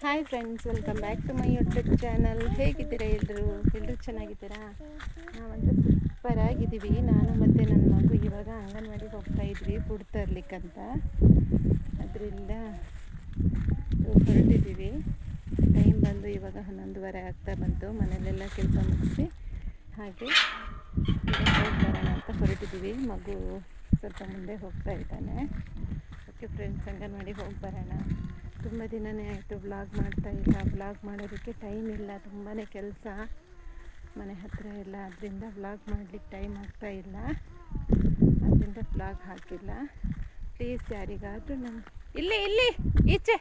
Hi friends, welcome back to my YouTube channel. ಹೇಗಿದ್ದೀರಾ ಎಲ್ಲರೂ ಚೆನ್ನಾಗಿದ್ದೀರಾ? ನಾವಂತೂ ಸೂಪರ್ ಆಗಿದ್ದೀವಿ. ನಾನು ಮತ್ತು ನನ್ನ ಮಗು ಇವಾಗ ಅಂಗನವಾಡಿಗೆ ಹೋಗ್ತಾ ಇದ್ವಿ ಫುಡ್ ತರಲಿಕ್ಕಂತ. ಅದರಿಂದ ಹೊರಟಿದ್ದೀವಿ. ಟೈಮ್ ಬಂದು ಇವಾಗ 11:30 ಆಗ್ತಾ ಬಂತು. ಮನೆಯಲ್ಲೆಲ್ಲ ಕೆಲಸ ಮುಗಿಸಿ ಹಾಗೆ ಹೋಗಿ ಬರೋಣ ಅಂತ ಹೊರಟಿದ್ದೀವಿ. ಮಗು ಸ್ವಲ್ಪ ಮುಂದೆ ಹೋಗ್ತಾ ಇದ್ದಾನೆ. ಓಕೆ ಫ್ರೆಂಡ್ಸ್, ಅಂಗನವಾಡಿಗೆ ಹೋಗಿ ಬರೋಣ. ತುಂಬ ದಿನವೇ ಆಯಿತು ವ್ಲಾಗ್ ಮಾಡ್ತಾಯಿಲ್ಲ. ವ್ಲಾಗ್ ಮಾಡೋದಕ್ಕೆ ಟೈಮ್ ಇಲ್ಲ, ತುಂಬಾ ಕೆಲಸ ಮನೆ ಹತ್ತಿರ ಎಲ್ಲ. ಅದರಿಂದ ವ್ಲಾಗ್ ಮಾಡಲಿಕ್ಕೆ ಟೈಮ್ ಆಗ್ತಾಯಿಲ್ಲ. ಅದರಿಂದ ವ್ಲಾಗ್ ಹಾಕಿಲ್ಲ. ಪ್ಲೀಸ್ ಯಾರಿಗಾದರೂ ಇಲ್ಲಿ ಈಚೆ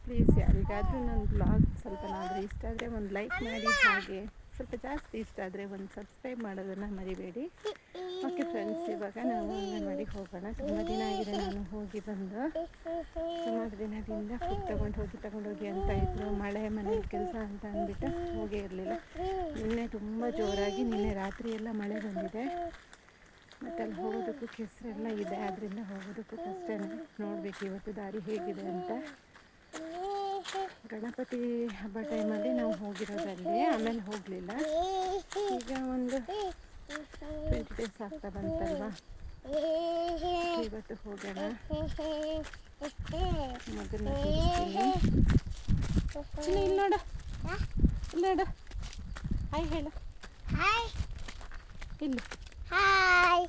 ಪ್ಲೀಸ್ ಯಾರಿಗಾದರೂ ನನ್ನ ವ್ಲಾಗ್ ಸ್ವಲ್ಪನಾದರೂ ಇಷ್ಟ ಆದರೆ ಒಂದು ಲೈಕ್ ಮಾಡಿ, ಹಾಗೆ ಸ್ವಲ್ಪ ಜಾಸ್ತಿ ಇಷ್ಟ ಆದರೆ ಒಂದು ಸಬ್ಸ್ಕ್ರೈಬ್ ಮಾಡೋದನ್ನು ಮರಿಬೇಡಿ. ಓಕೆ ಫ್ರೆಂಡ್ಸ್, ಇವಾಗ ನಾವು ಅಂಗನವಾಡಿಗೆ ಹೋಗೋಣ. ತುಂಬ ದಿನ ಆಗಿದೆ ನಾನು ಹೋಗಿ ಬಂದು. ಸುಮಾರು ದಿನದಿಂದ ಫುಡ್ ತಗೊಂಡೋಗಿ ಅಂತ ಇದ್ರು. ಮಳೆ ಮನೇಲಿ ಕೆಲಸ ಅಂತ ಅಂದ್ಬಿಟ್ಟು ಹೋಗೇ ಇರಲಿಲ್ಲ. ನಿನ್ನೆ ತುಂಬ ಜೋರಾಗಿ ನಿನ್ನೆ ರಾತ್ರಿ ಎಲ್ಲ ಮಳೆ ಬಂದಿದೆ. ಮತ್ತು ಅಲ್ಲಿ ಹೋಗೋದಕ್ಕೂ ಕೆಸರೆಲ್ಲ ಇದೆ. ಅದರಿಂದ ಹೋಗೋದಕ್ಕೂ ಕಷ್ಟನೇ. ನೋಡಬೇಕು ಇವತ್ತು ದಾರಿ ಹೇಗಿದೆ ಅಂತ. ಗಣಪತಿ ಹಬ್ಬ ಟೈಮಲ್ಲಿ ನಾವು ಹೋಗಿರೋದಲ್ಲಿ, ಆಮೇಲೆ ಹೋಗಲಿಲ್ಲ. ಈಗ ಒಂದು 20 ಡೇಸ್ ಆಗ್ತಾ ಬಂತಲ್ವಾ, ಇವತ್ತು ಹೋಗೋಣ. ಮಗನ ತೋರಿಸ್ತೀನಿ. ಇಲ್ಲಿ ನೋಡು ಹಾಯ್ ಹೇಳು. ಇಲ್ಲಿ hi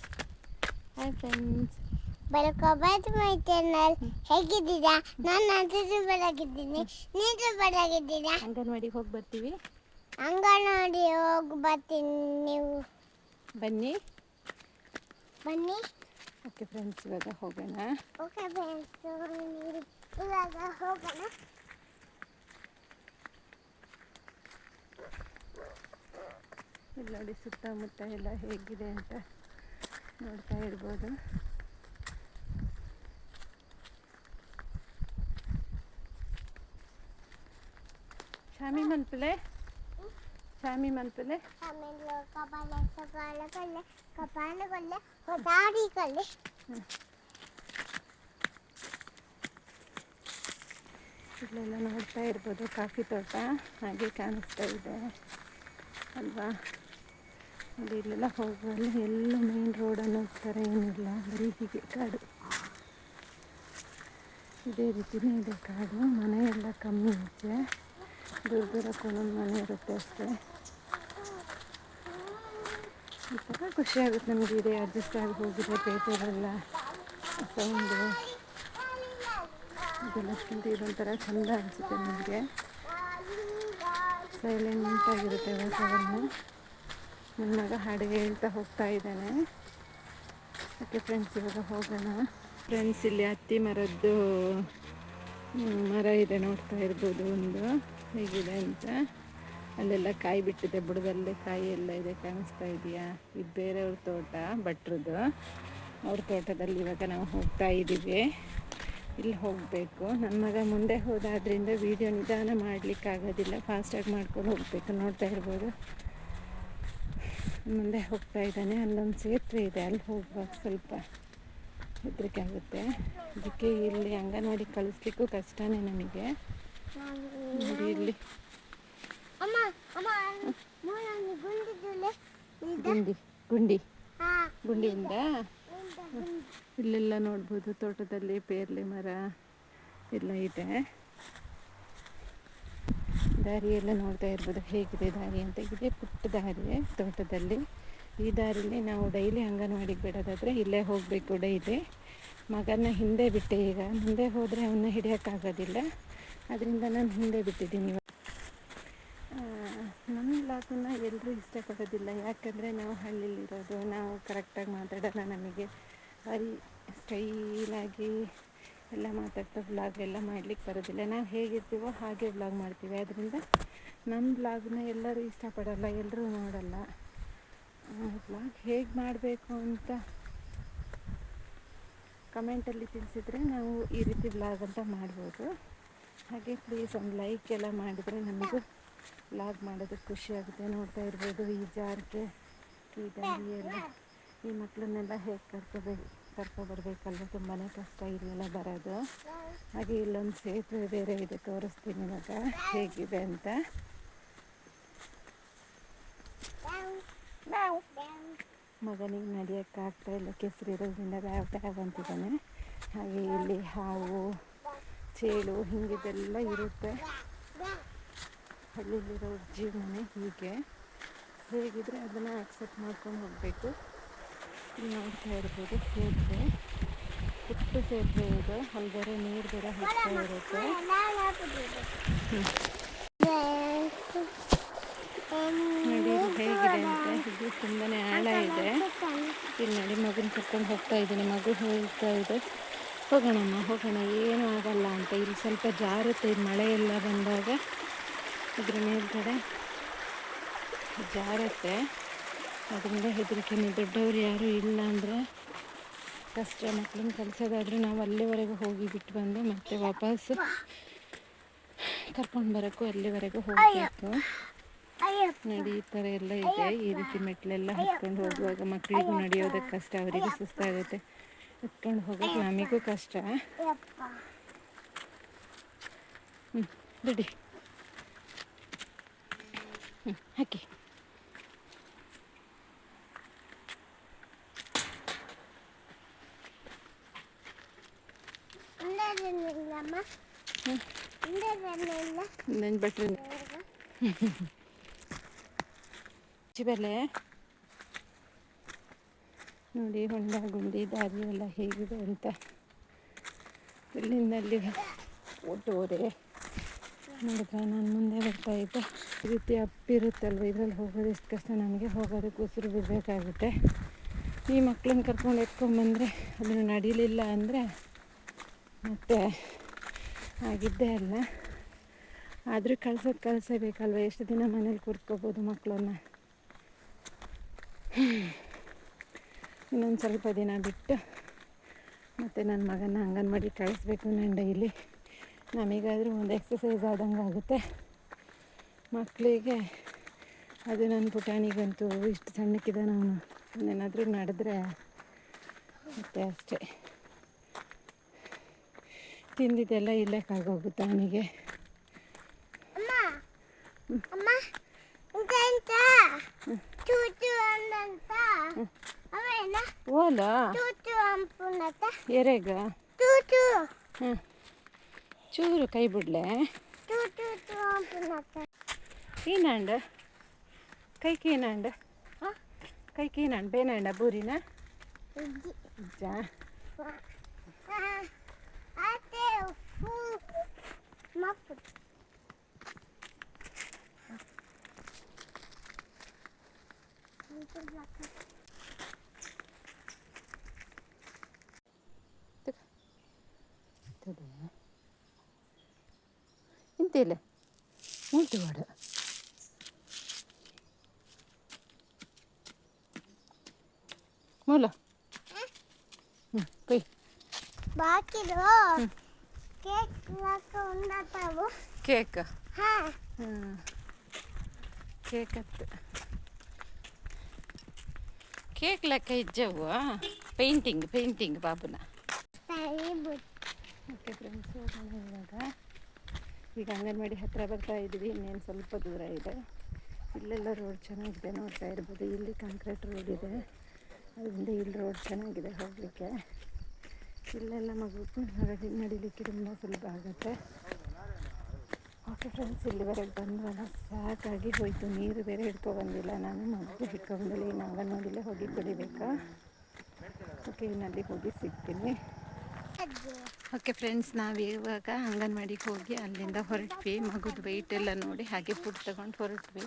friends, welcome back to my channel. ಹೇಗಿದ್ದೀರಾ? ನಾನು ಬರಾಗಿದ್ದೀನಿ. ನೀನು ಬರಾಗಿದ್ದೀರಾ? ಅಂಗನವಾಡಿಗೆ ಹೋಗಿ ಬರ್ತೀವಿ. ಅಂಗನವಾಡಿ ಹೋಗಿ ಬರ್ತೀನಿ, ನೀವು ಬನ್ನಿ. ಓಕೆ ಫ್ರೆಂಡ್ಸ್, ಇವಾಗ ಹೋಗೋಣ. ಇಲ್ಲಿ ನೋಡಿ ಸುತ್ತಮುತ್ತ ಎಲ್ಲ ಹೇಗಿದೆ ಅಂತ ನೋಡ್ತಾ ಇರ್ಬೋದು. ಶಾಮಿ ಮನ್ಪಲೆ ಇಲ್ಲೆಲ್ಲ ನೋಡ್ತಾ ಇರ್ಬೋದು. ಕಾಫಿ ತೋಟ ಹಾಗೆ ಕಾಣಿಸ್ತಾ ಇದೆ ಅಲ್ವಾ. ಅಲ್ಲಿ ಇಲ್ಲೆಲ್ಲ ಹೋಗುವಲ್ಲಿ ಎಲ್ಲ ಮೇನ್ ರೋಡನ್ನು ಹೋಗ್ತಾರೆ, ಏನಿಲ್ಲ, ಬರೀ ಹೀಗೆ ಕಾಡು. ಇದೇ ರೀತಿಯೇ ಇದೆ ಕಾಡು. ಮನೆ ಎಲ್ಲ ಕಮ್ಮಿ ಇದೆ, ದೂರಕ್ಕೆ ಒಂದೊಂದು ಮನೆ ಇರುತ್ತೆ ಅಷ್ಟೇ. ಒಂಥರ ಖುಷಿ ಆಗುತ್ತೆ ನಮಗೆ. ಇದೆ ಅಡ್ಜಸ್ಟ್ ಆಗಿ ಹೋಗಿದೆ. ಪೇಟೆಲೆಲ್ಲ ಸೌಂಡು ಇದೆಲ್ಲಕ್ಕಿಂತ ಇದೊಂಥರ ಚೆಂದ ಅನಿಸುತ್ತೆ ನಮಗೆ. ಸೈಲೆಂಟಾಗಿರುತ್ತೆ ವಾತಾವರಣ. ನನ್ನ ಮಗ ಹಾಡು ಹೇಳ್ತಾ ಹೋಗ್ತಾ ಇದ್ದಾನೆ. ಓಕೆ ಫ್ರೆಂಡ್ಸ್, ಇವಾಗ ಹೋಗೋಣ. ಫ್ರೆಂಡ್ಸ್, ಇಲ್ಲಿ ಹತ್ತಿ ಮರದ್ದು ಮರ ಇದೆ, ನೋಡ್ತಾ ಇರ್ಬೋದು ಒಂದು ಹೇಗಿದೆ ಅಂತ. ಅಲ್ಲೆಲ್ಲ ಕಾಯಿ ಬಿಟ್ಟಿದೆ, ಬುಡದಲ್ಲೇ ಕಾಯಿ ಎಲ್ಲ ಇದೆ, ಕಾಣಿಸ್ತಾ ಇದೆಯಾ? ಇದು ಬೇರೆಯವ್ರ ತೋಟ, ಭಟ್ರದ್ದು. ಅವ್ರ ತೋಟದಲ್ಲಿ ಇವಾಗ ನಾವು ಹೋಗ್ತಾ ಇದ್ದೀವಿ. ಇಲ್ಲಿ ಹೋಗಬೇಕು. ನನ್ನ ಮಗ ಮುಂದೆ ಹೋದಾದ್ರಿಂದ ವೀಡಿಯೋ ನಿಧಾನ ಮಾಡಲಿಕ್ಕಾಗೋದಿಲ್ಲ, ಫಾಸ್ಟಾಗಿ ಮಾಡ್ಕೊಂಡು ಹೋಗಬೇಕು. ನೋಡ್ತಾ ಇರ್ಬೋದು, ಮುಂದೆ ಹೋಗ್ತಾ ಇದ್ದಾನೆ. ಅಲ್ಲೊಂದು ಸೇತುವೆ ಇದೆ, ಅಲ್ಲಿ ಹೋಗುವಾಗ ಸ್ವಲ್ಪ ಹೆದರಿಕೆ ಆಗುತ್ತೆ. ಅದಕ್ಕೆ ಇಲ್ಲಿ ಅಂಗನವಾಡಿ ಕಳಿಸ್ಲಿಕ್ಕೂ ಕಷ್ಟನೇ ನಮಗೆ. ನೋಡಿ ಇಲ್ಲಿ ಗುಂಡಿಯಿಂದ ಇಲ್ಲೆಲ್ಲ ನೋಡ್ಬೋದು. ತೋಟದಲ್ಲಿ ಪೇರ್ಲೆ ಮರ ಎಲ್ಲ ಇದೆ. ದಾರಿ ಎಲ್ಲ ನೋಡ್ತಾ ಇರ್ಬೋದು ಹೇಗಿದೆ ದಾರಿ ಅಂತ. ಇದೆ ಪುಟ್ಟ ದಾರಿ ತೋಟದಲ್ಲಿ. ಈ ದಾರಿಲಿ ನಾವು ಡೈಲಿ ಅಂಗನವಾಡಿಗೆ ಬಿಡೋದಾದರೆ ಇಲ್ಲೇ ಹೋಗಬೇಕು ಡೈಲಿ. ಮಗನ ಹಿಂದೆ ಬಿಟ್ಟೆ, ಈಗ ಮುಂದೆ ಹೋದರೆ ಅವನ್ನ ಹಿಡಿಯೋಕ್ಕಾಗೋದಿಲ್ಲ. ಅದರಿಂದ ನಾನು ಹಿಂದೆ ಬಿಟ್ಟಿದ್ದೀನಿ. ನನ್ನ ವ್ಲಾಗನ್ನು ಎಲ್ಲರೂ ಇಷ್ಟಪಡೋದಿಲ್ಲ, ಯಾಕಂದರೆ ನಾವು ಹಳ್ಳಿಲಿರೋದು. ನಾವು ಕರೆಕ್ಟಾಗಿ ಮಾತಾಡೋಣ, ನಮಗೆ ಭಾರಿ ಸ್ಟೈಲಾಗಿ ಎಲ್ಲ ಮಾತಾಡ್ತಾ ವ್ಲಾಗ್ ಎಲ್ಲ ಮಾಡಲಿಕ್ಕೆ ಬರೋದಿಲ್ಲ. ನಾವು ಹೇಗಿರ್ತೀವೋ ಹಾಗೆ ವ್ಲಾಗ್ ಮಾಡ್ತೀವಿ. ಅದರಿಂದ ನಮ್ಮ ವ್ಲಾಗ್ನ ಎಲ್ಲರೂ ಇಷ್ಟಪಡೋಲ್ಲ, ಎಲ್ಲರೂ ನೋಡಲ್ಲ. ವ್ಲಾಗ್ ಹೇಗೆ ಮಾಡಬೇಕು ಅಂತ ಕಮೆಂಟಲ್ಲಿ ತಿಳಿಸಿದರೆ ನಾವು ಈ ರೀತಿ ವ್ಲಾಗ್ ಅಂತ ಮಾಡ್ಬೋದು. ಹಾಗೆ ಪ್ಲೀಸ್ ಒಂದು ಲೈಕ್ ಎಲ್ಲ ಮಾಡಿದರೆ ನಮಗೂ ವ್ಲಾಗ್ ಮಾಡೋದಕ್ಕೆ ಖುಷಿಯಾಗುತ್ತೆ. ನೋಡ್ತಾ ಇರ್ಬೋದು ಈ ಜಾರಿಗೆ, ಈ ದಾರಿಯೆಲ್ಲ, ಈ ಮಕ್ಕಳನ್ನೆಲ್ಲ ಹೇಗೆ ಕರ್ಕೊಬರ್ಬೇಕಲ್ವ, ತುಂಬಾ ಕಷ್ಟ ಇಲ್ಲೆಲ್ಲ ಬರೋದು. ಹಾಗೆ ಇಲ್ಲೊಂದು ಸೇತುವೆ ಬೇರೆ ಇದೆ, ತೋರಿಸ್ತೀನಿ ಇವಾಗ ಹೇಗಿದೆ ಅಂತ. ಮಗನಿಗೆ ನಡೆಯೋಕ್ಕಾಗ್ತಾ ಇಲ್ಲ, ಕೆಸರಿರೋದ್ರಿಂದ ಬ್ಯಾವ್ ಅಂತಿದ್ದಾನೆ. ಹಾಗೆ ಇಲ್ಲಿ ಹಾವು, ಚೇಳು ಹಿಂಗಿದೆಲ್ಲ ಇರುತ್ತೆ. ಹಳ್ಳಿಲಿರೋ ಜೀವನನೇ ಹೀಗೆ. ಹೇಗಿದ್ರೆ ಅದನ್ನು ಆಕ್ಸೆಪ್ಟ್ ಮಾಡ್ಕೊಂಡು ಹೋಗಬೇಕು. ಇಲ್ಲಿ ನೋಡ್ತಾ ಇರ್ಬೋದು ಸೇತುವೆ, ಪುಟ್ಟ ಸೇತುವೆ ಇದು. ಅಲ್ಲಿ ಬೇರೆ ನೀರು ಬೇರೆ ಹೋಗ್ತಾ ಇರುತ್ತೆ. ನೋಡಿ ಇದು ಹೇಗಿದೆ ಅಂತ. ಇದು ತುಂಬಾ ಆಳ ಇದೆ. ಇಲ್ಲಿ ನೋಡಿ ಮಗನ ಕರ್ಕೊಂಡು ಹೋಗ್ತಾ ಇದ್ದೀನಿ. ಮಗು ಹೇಳ್ತಾ ಇದೆ ಹೋಗೋಣಮ್ಮ ಹೋಗೋಣ, ಏನೂ ಆಗಲ್ಲ ಅಂತ. ಇಲ್ಲಿ ಸ್ವಲ್ಪ ಜಾರುತ್ತೆ, ಇದು ಮಳೆ ಎಲ್ಲ ಬಂದಾಗ ಇದ್ರ ಮೇಲ್ಗಡೆ ಜಾರತ್ತೆ. ಅದರಿಂದ ಹೆದರಿಕೆ. ದೊಡ್ಡವ್ರು ಯಾರೂ ಇಲ್ಲ ಅಂದರೆ ಕಷ್ಟ. ಮಕ್ಕಳನ್ನ ಕಲಿಸೋದಾದ್ರೆ ನಾವು ಅಲ್ಲಿವರೆಗೂ ಹೋಗಿ ಬಿಟ್ಟು ಬಂದು ಮತ್ತೆ ವಾಪಸ್ ಕರ್ಕೊಂಡು ಬರೋಕ್ಕೂ ಅಲ್ಲಿವರೆಗೂ ಹೋಗಬೇಕು. ನೋಡಿ ಈ ಥರ ಎಲ್ಲ ಇದೆ. ಈ ರೀತಿ ಮೆಟ್ಲೆಲ್ಲ ಹತ್ಕೊಂಡು ಹೋಗುವಾಗ ಮಕ್ಕಳಿಗೂ ನಡೆಯೋದಕ್ಕೆ ಕಷ್ಟ, ಅವರಿಗೂ ಸುಸ್ತಾಗುತ್ತೆ. ಹತ್ಕೊಂಡು ಹೋಗೋಕ್ಕೆ ನಮಗೂ ಕಷ್ಟ. ಬಿಡಿ ಹಾಕಿ. ನನ್ನ ಬಟ್ರೆ ಚಿಬಲೆ ನೋಡಿ, ಹೊಂಡ ಗುಂಡಿ ದಾರಿ ಎಲ್ಲ ಹೇಗಿದೆ ಅಂತ. ಇಲ್ಲಿಂದ ಅಲ್ಲಿಗೆ ಓಟೋರೆ ನೋಡಿದ್ರೆ ನಾನು ಮುಂದೆ ಬರ್ತಾ ಇದ್ದೆ. ಈ ರೀತಿ ಅಪ್ಪಿರುತ್ತಲ್ವ, ಇದರಲ್ಲಿ ಹೋಗೋದು ಎಷ್ಟು ಕಷ್ಟ. ನಮಗೆ ಹೋಗೋದಕ್ಕೆ ಉಸಿರು ಬಿಡಬೇಕಾಗುತ್ತೆ. ಈ ಮಕ್ಕಳನ್ನ ಕರ್ಕೊಂಡು ಎತ್ಕೊಂಡ್ಬಂದರೆ ಅದನ್ನು ನಡೀಲಿಲ್ಲ ಅಂದರೆ ಮತ್ತೆ ಆಗಿದ್ದೇ ಅಲ್ಲ. ಆದರೂ ಕಳಿಸಬೇಕಲ್ವ. ಎಷ್ಟು ದಿನ ಮನೇಲಿ ಕೂರಿಸ್ಕೋಬೋದು ಮಕ್ಕಳನ್ನ. ಇನ್ನೊಂದು ಸ್ವಲ್ಪ ದಿನ ಬಿಟ್ಟು ಮತ್ತು ನನ್ನ ಮಗನ ಅಂಗನವಾಡಿ ಕಳಿಸ್ಬೇಕು ನಾನು ಡೈಲಿ. ನಮಗಾದರೂ ಒಂದು ಎಕ್ಸಸೈಸ್ ಆದಂಗೆ ಆಗುತ್ತೆ. ಮಕ್ಕಳಿಗೆ ಅದು ನನ್ನ ಪುಟಾಣಿಗಂತೂ ಇಷ್ಟು ಸಣ್ಣಕ್ಕಿದ್ದಾನೆ ಅವನು. ಏನಾದರೂ ನಡೆದ್ರೆ ಮತ್ತೆ ಅಷ್ಟೇ, ತಿಂದಿದ್ದೆಲ್ಲ ಇಲ್ಲಕ್ಕಾಗೋಗುತ್ತೆ ಅವನಿಗೆ. ಓಲ ಎರೆಗ ಚೂರು ಕೈ ಬಿಡ್ಲೆ ಏನಂಡ ಕೈಗೆ ಏನಂಡ ಕೈಗೆ ಏನಂಡ ಬೇನಂಡ ಬೂರಿನ ಜಾ ಇಂತಿಲ್ಲ ಉಂಟು ವಾಡ ಮೂಲ ಕೊಯ್ ಬಾಕಿದು ಕೇಕ್ ಉಂಡತಾವು ಕೇಕ್ ಕೇಕ್ ಅತ್ತು ಕೇಕ್ ಲೆಕ್ಕ ಇಜ್ಜವು ಪೇಂಟಿಂಗ್ ಬಾಬುನ. ಓಕೆ ಫ್ರೆಂಡ್ಸ್, ಇವಾಗ ಈಗ ಅಂಗನವಾಡಿ ಹತ್ತಿರ ಬರ್ತಾ ಇದ್ವಿ. ಇನ್ನೇನು ಸ್ವಲ್ಪ ದೂರ ಇದೆ. ಇಲ್ಲೆಲ್ಲ ರೋಡ್ ಚೆನ್ನಾಗಿದೆ, ನೋಡ್ತಾ ಇರ್ಬೋದು. ಇಲ್ಲಿ ಕಾಂಕ್ರೀಟ್ ರೋಡ್ ಇದೆ, ಅದರಿಂದ ಇಲ್ಲಿ ರೋಡ್ ಚೆನ್ನಾಗಿದೆ ಹೋಗಲಿಕ್ಕೆ. ಇಲ್ಲೆಲ್ಲ ಮಗು ನಡಿಲಿಕ್ಕೆ ತುಂಬ ಸುಲಭ ಆಗುತ್ತೆ. ಓಕೆ ಫ್ರೆಂಡ್ಸ್, ಇಲ್ಲಿವರೆಗೆ ಬಂದ್ರಲ್ಲ ಸಾಕಾಗಿ ಹೋಯಿತು. ನೀರು ಬೇರೆ ಹಿಡ್ಕೊಬಂದಿಲ್ಲ ನಾನು, ಮಗು ಹಿಡ್ಕೊಬಂದಿಲ್ಲ. ಇನ್ನು ಅಂಗನವಾಡಿಲೇ ಹೋಗಿ ಕುಡಿಬೇಕಾ. ಓಕೆ, ಇನ್ನಲ್ಲಿ ಹೋಗಿ ಸಿಗ್ತೀನಿ. ಓಕೆ ಫ್ರೆಂಡ್ಸ್, ನಾವು ಇವಾಗ ಅಂಗನವಾಡಿಗೆ ಹೋಗಿ ಅಲ್ಲಿಂದ ಹೊರಟ್ವಿ. ಮಗುದು ವೆಯ್ಟ್ ಎಲ್ಲ ನೋಡಿ ಹಾಗೆ ಫುಡ್ ತಗೊಂಡು ಹೊರಟ್ವಿ.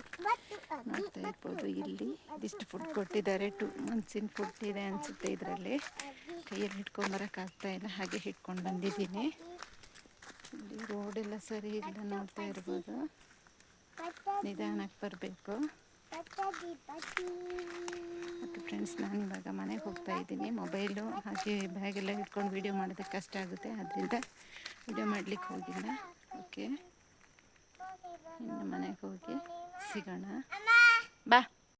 ನೋಡ್ತಾ ಇರ್ಬೋದು, ಇಲ್ಲಿ ಇದಿಷ್ಟು ಫುಡ್ ಕೊಟ್ಟಿದ್ದಾರೆ. 2 ಮಂತ್ಸಿನ ಫುಡ್ ಇದೆ ಅನಿಸುತ್ತೆ ಇದರಲ್ಲಿ. ಕೈಯಲ್ಲಿ ಹಿಡ್ಕೊಂಬರೋಕ್ಕಾಗ್ತಾ ಇಲ್ಲ, ಹಾಗೆ ಹಿಡ್ಕೊಂಡು ಬಂದಿದ್ದೀನಿ. ಇಲ್ಲಿ ರೋಡೆಲ್ಲ ಸರಿ ಇಲ್ಲ, ನೋಡ್ತಾ ಇರ್ಬೋದು. ನಿಧಾನಕ್ಕೆ ಬರಬೇಕು. ಓಕೆ ಫ್ರೆಂಡ್ಸ್, ನಾನು ಇವಾಗ ಮನೆಗೆ ಹೋಗ್ತಾ ಇದ್ದೀನಿ. ಮೊಬೈಲು ಹಾಗೆ ಬ್ಯಾಗೆಲ್ಲ ಹಿಡ್ಕೊಂಡು ವೀಡಿಯೋ ಮಾಡೋದಕ್ಕೆ ಕಷ್ಟ ಆಗುತ್ತೆ, ಅದರಿಂದ ವೀಡಿಯೋ ಮಾಡಲಿಕ್ಕೆ ಹೋಗಿಲ್ಲ. ಓಕೆ, ಇನ್ನು ಮನೆಗೆ ಹೋಗಿ ಸಿಗೋಣ. ಬಾ.